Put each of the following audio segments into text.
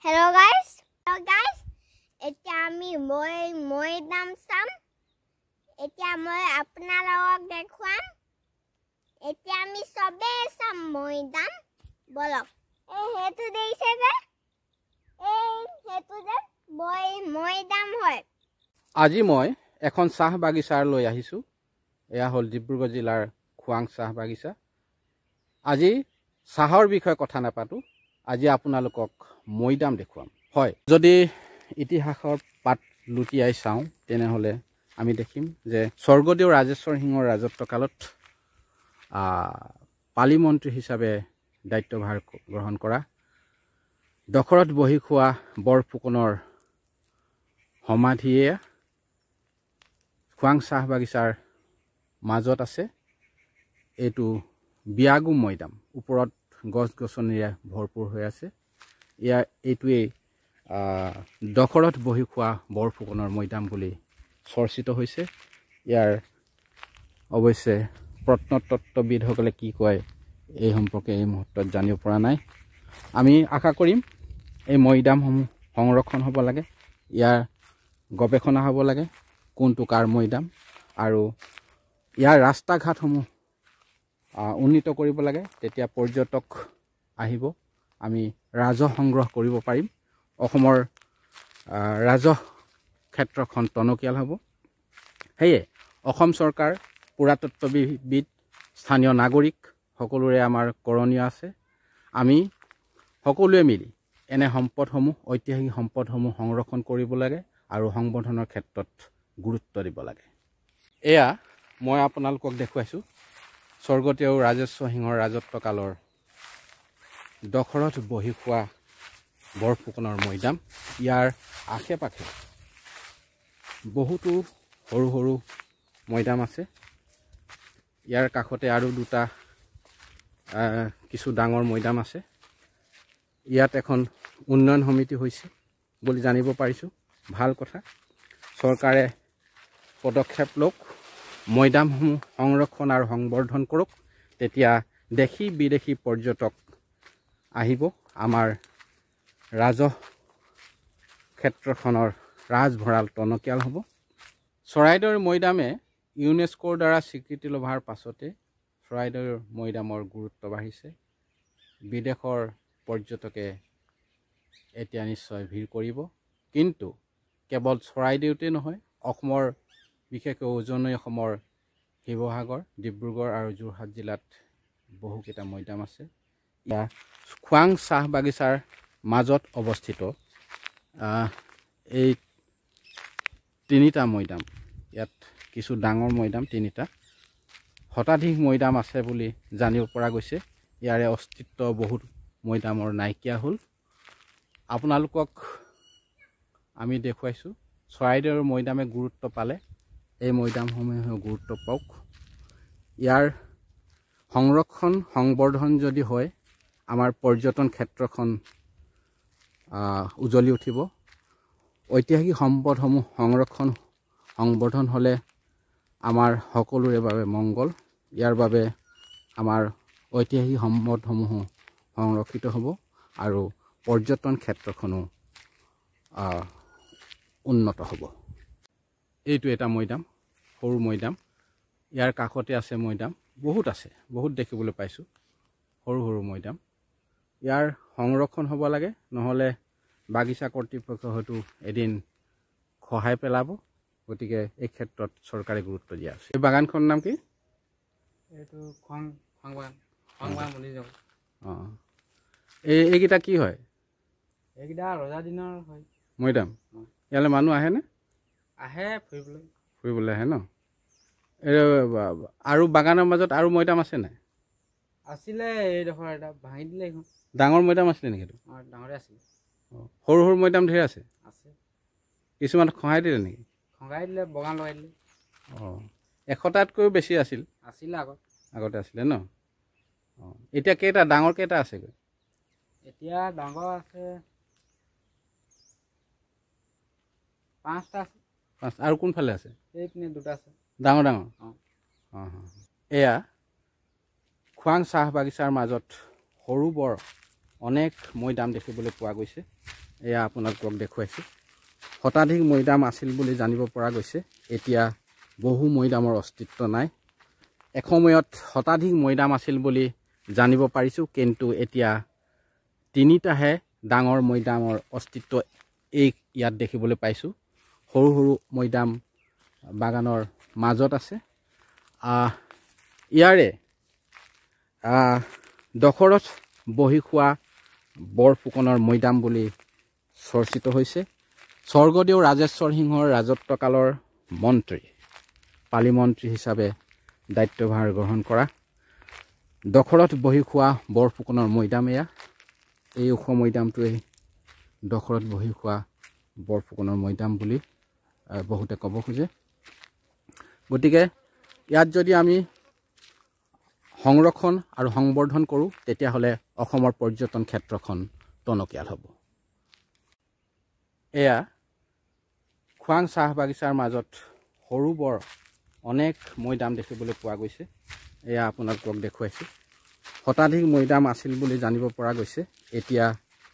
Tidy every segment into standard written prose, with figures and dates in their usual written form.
Hello guys. এতিয়া আমি মৈদাম চাম। এতিয়া মই আপোনালোকক দেখুৱাম। এতিয়া আমি সবে চাম মৈদাম। বলক। হেতু দেইছে যে হেতু যে মৈদাম হয়। আজি মই এখন চাহ বাগিচাৰ লৈ আহিছো। এয়া হল ডিব্ৰুগড় জিলাৰ খুৱাং চাহ বাগিচা। আজি চাহৰ বিষয়ে কথা নাপাতো। আজি আপোনালোকক মৈদাম দেখুৱাম। হয়, যদি ইতিহাসৰ পাত লুটিয়াই চাওঁ তেনেহলে আমি দেখিম যে স্বৰ্গদেউ ৰাজেশ্বৰ সিংহৰ ৰাজত্বকালত পালি মন্ত্ৰী হিচাপে দায়িত্বভাৰ গ্ৰহণ কৰা দখৰত বহি খোৱা বৰফুকনৰ সমাধিয়ে খুৱাং চাহ বাগিচাৰ মাজত আছে। এইটো বিয়াগু মৈদাম, ওপৰত গছ গছনিৰে ভৰপূৰ হৈ আছে। এইটোৱেই দখৰত বহি খোৱা বৰফুকনৰ মৈদাম বুলি চৰ্চিত হৈছে। ইয়াৰ অৱশ্যে প্ৰত্নতত্ত্ববিদসকলে কি কয় এই সম্পৰ্কে এই মুহূৰ্তত জানিব পৰা নাই। আমি আশা কৰিম এই মৈদামসমূহ সংৰক্ষণ হ'ব লাগে, ইয়াৰ গৱেষণা হ'ব লাগে, কোনটো কাৰ মৈদাম, আৰু ইয়াৰ ৰাস্তা ঘাটসমূহ উন্নীত কৰিব লাগে। তেতিয়া পৰ্যটক আহিব, আমি ৰাজহ সংগ্ৰহ কৰিব পাৰিম, অসমৰ ৰাজহ ক্ষেত্ৰখন টনকিয়াল হ'ব। সেয়ে অসম চৰকাৰ, পুৰাতত্ত্ববিদ, স্থানীয় নাগৰিক সকলোৰে আমাৰ কৰণীয় আছে। আমি সকলোৱে মিলি এনে সম্পদসমূহ, ঐতিহাসিক সম্পদসমূহ সংৰক্ষণ কৰিব লাগে আৰু সংবৰ্ধনৰ ক্ষেত্ৰত গুৰুত্ব দিব লাগে। এয়া মই আপোনালোকক দেখুৱাইছোঁ স্বৰ্গদেউ ৰাজেশ্বৰ সিংহৰ ৰাজত্বকালৰ দখৰত বহি খোৱা বৰফুকনৰ মৈদাম। ইয়াৰ আশে পাশে বহুতো সৰু সৰু মৈদাম আছে। ইয়াৰ কাষতে আৰু দুটা কিছু ডাঙৰ মৈদাম আছে। ইয়াত এখন উন্নয়ন সমিতি হৈছে বুলি জানিব পাৰিছোঁ। ভাল কথা, চৰকাৰে পদক্ষেপ লওক, মৈদামসমূহ সংৰক্ষণ আৰু সংবৰ্ধন কৰক। তেতিয়া দেশী বিদেশী পৰ্যটক আহিব, আমাৰ ৰাজহ ক্ষেত্ৰখনৰ ৰাজভঁৰাল টনকিয়াল হ'ব। চৰাইদেউৰ মৈদামে ইউনেস্কোৰ দ্বাৰা স্বীকৃতি লভাৰ পাছতে চৰাইদেউৰ মৈদামৰ গুৰুত্ব বাঢ়িছে। বিদেশৰ পৰ্যটকে এতিয়া নিশ্চয় ভিৰ কৰিব। কিন্তু কেৱল চৰাইদেউতে নহয়, অসমৰ বিশেষকৈ উজনি অসমৰ শিৱসাগৰ, ডিব্ৰুগড় আৰু যোৰহাট জিলাত বহুকেইটা মৈদাম আছে। ইয়াৰ খুৱাং চাহ বাগিচাৰ মাজত অৱস্থিত এই তিনিটা মৈদাম, ইয়াত কিছু ডাঙৰ মৈদাম তিনিটা, শতাধিক মৈদাম আছে বুলি জানিব পৰা গৈছে। ইয়াৰে অস্তিত্ব বহুত মৈদামৰ নাইকিয়া হ'ল। আপোনালোকক আমি দেখুৱাইছোঁ চৰাইদেউৰ মৈদামে গুৰুত্ব পালে, এই মৈদামসমূহেও গুৰুত্ব পাওক। ইয়াৰ সংৰক্ষণ সংবৰ্ধন যদি হয়, আমাৰ পৰ্যটন ক্ষেত্ৰখন উজ্বলি উঠিব। ঐতিহাসিক সম্পদসমূহ সংৰক্ষণ সংবৰ্ধন হ'লে আমাৰ সকলোৰে বাবে মংগল। ইয়াৰ বাবে আমাৰ ঐতিহাসিক সম্পদসমূহো সংৰক্ষিত হ'ব আৰু পৰ্যটন ক্ষেত্ৰখনো উন্নত হ'ব। এইটো এটা মৈদাম, সৰু মৈদাম। ইয়াৰ কাষতে আছে মৈদাম, বহুত আছে, বহুত দেখিবলৈ পাইছোঁ সৰু সৰু মৈদাম। ইয়াৰ সংৰক্ষণ হ'ব লাগে, নহ'লে বাগিচা কৰ্তৃপক্ষই হয়তো এদিন খহাই পেলাব। গতিকে এই ক্ষেত্ৰত চৰকাৰে গুৰুত্ব দিয়া আছে। এই বাগানখনৰ নাম কি? এইটো খোৱাং বুলি যাওঁ। অঁ, এইকেইটা কি হয়? এইকেইটা ৰজা দিনৰ হয় মৈদাম। ইয়ালৈ মানুহ আহেনে? আহে ফুৰিবলৈ আহে ন? আৰু বাগানৰ মাজত আৰু মৈদাম আছে নাই? আছিলে, এইডোখৰ এটা ভাঙি দিলে এইখন। ডাঙৰ মৈদাম আছিলে নেকি? সেইটো ডাঙৰে আছিলে। সৰু সৰু মৈদাম ধেৰ আছে। কিছুমান খহাই দিলে নেকি? খহাই দিলে, বগান লগাই দিলে। অঁ, 100টাতকৈও বেছি আছিলে আগতে আছিলে ন? অঁ, এতিয়া কেইটা ডাঙৰ কেইটা আছেগৈ? এতিয়া ডাঙৰ আছে 5টা আছে। আৰু কোনফালে আছে? এইপিনে 2টা আছে ডাঙৰ ডাঙৰ। অঁ, এয়া খুৱাং চাহ বাগিচাৰ মাজত সৰু বৰ অনেক মৈদাম দেখিবলৈ পোৱা গৈছে এয়া আপোনালোকক দেখুৱাইছো শতাধিক মৈদাম আছিল বুলি জানিব পৰা গৈছে এতিয়া বহু মৈদামৰ অস্তিত্ব নাই এসময়ত শতাধিক মৈদাম আছিল বুলি জানিব পাৰিছো কিন্তু এতিয়া তিনিটাহে ডাঙৰ মৈদামৰ অস্তিত্ব এই ইয়াত দেখিবলৈ পাইছো সৰু সৰু মৈদাম বাগানৰ মাজত আছে ইয়াৰে দখৰত বহি খোৱা বৰফুকনৰ মৈদাম বুলি চৰ্চিত হৈছে স্বৰ্গদেউ ৰাজেশ্বৰ সিংহৰ ৰাজত্বকালৰ মন্ত্ৰী পালি মন্ত্ৰী হিচাপে দায়িত্বভাৰ গ্ৰহণ কৰা দখৰত বহি খোৱা বৰফুকনৰ মৈদাম এয়া এই ওখ মৈদামটোৱে দখৰত বহি খোৱা বৰফুকনৰ মৈদাম বুলি বহুতে ক'ব খোজে গতিকে ইয়াত যদি আমি সংৰক্ষণ আৰু সংবৰ্ধন কৰোঁ তেতিয়াহ'লে অসমৰ পৰ্যটন ক্ষেত্ৰখন টনকিয়াল হ'ব এয়া খোৱাং চাহ বাগিচাৰ মাজত সৰু বৰ অনেক মৈদাম দেখিবলৈ পোৱা গৈছে এয়া আপোনালোকক দেখুৱাইছোঁ শতাধিক মৈদাম আছিল বুলি জানিব পৰা গৈছে এতিয়া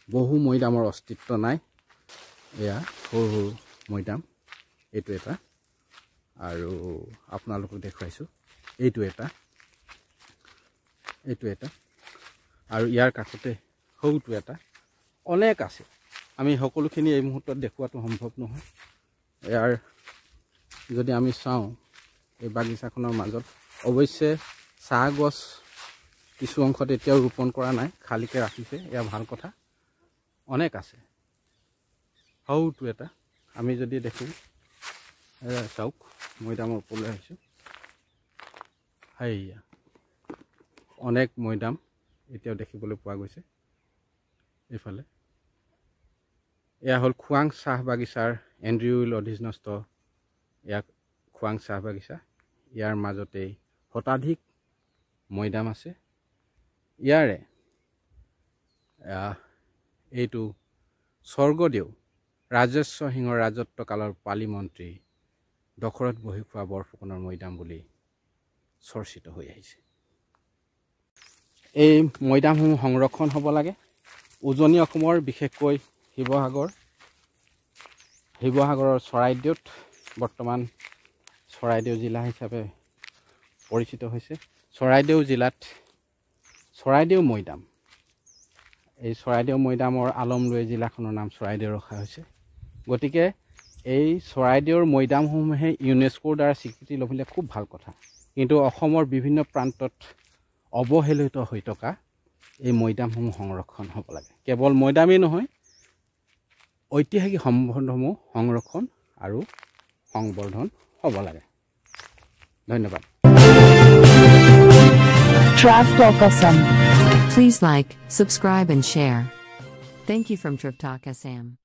বহু মৈদামৰ অস্তিত্ব নাই এয়া সৰু সৰু মৈদাম এইটো এটা আৰু আপোনালোকক দেখুৱাইছোঁ এইটো এটা আৰু ইয়াৰ কাষতে সৰুটো এটা অনেক আছে আমি সকলোখিনি এই মুহূৰ্তত দেখুৱাটো সম্ভৱ নহয় ইয়াৰ যদি আমি চাওঁ এই বাগিচাখনৰ মাজত অৱশ্যে চাহ গছ কিছু অংশত এতিয়াও ৰোপণ কৰা নাই খালীকৈ ৰাখিছে এয়া ভাল কথা অনেক আছে সৰুটো এটা আমি যদি দেখোঁ চাওক মৈদামৰ ওপৰলৈ আহিছোঁ হাইয়া অনেক মৈদাম এতিয়াও দেখিবলৈ পোৱা গৈছে এইফালে এয়া হ'ল খোৱাং চাহ বাগিচাৰ এণ্ড্ৰিউল অধীনস্থ ইয়াক খোৱাং চাহ বাগিচা ইয়াৰ মাজতেই শতাধিক মৈদাম আছে ইয়াৰে এইটো স্বৰ্গদেউ ৰাজেশ্বৰ সিংহৰ ৰাজত্বকালৰ পালি মন্ত্ৰী দখৰত বহি খোৱা বৰফুকনৰ মৈদাম বুলি চৰ্চিত হৈ আহিছে এই মৈদামসমূহ সংৰক্ষণ হ'ব লাগে উজনি অসমৰ বিশেষকৈ শিৱসাগৰৰ চৰাইদেউত বৰ্তমান চৰাইদেউ জিলা হিচাপে পৰিচিত হৈছে চৰাইদেউ জিলাত চৰাইদেউ মৈদাম এই চৰাইদেউ মৈদামৰ আলম লৈ জিলাখনৰ নাম চৰাইদেউ ৰখা হৈছে গতিকে এই চৰাইদেউৰ মৈদামসমূহে ইউনেস্কোৰ দ্বাৰা স্বীকৃতি ল'বলৈ খুব ভাল কথা কিন্তু অসমৰ বিভিন্ন প্ৰান্তত অৱহেলিত হৈ থকা এই মৈদামসমূহ সংৰক্ষণ হ'ব লাগে কেৱল মৈদামেই নহয় ঐতিহাসিক সম্পদসমূহ সংৰক্ষণ আৰু সংবৰ্ধন হ'ব লাগে ধন্যবাদ Trav Talk Assam. Please like, subscribe and share. Thank you from Trav Talk Assam.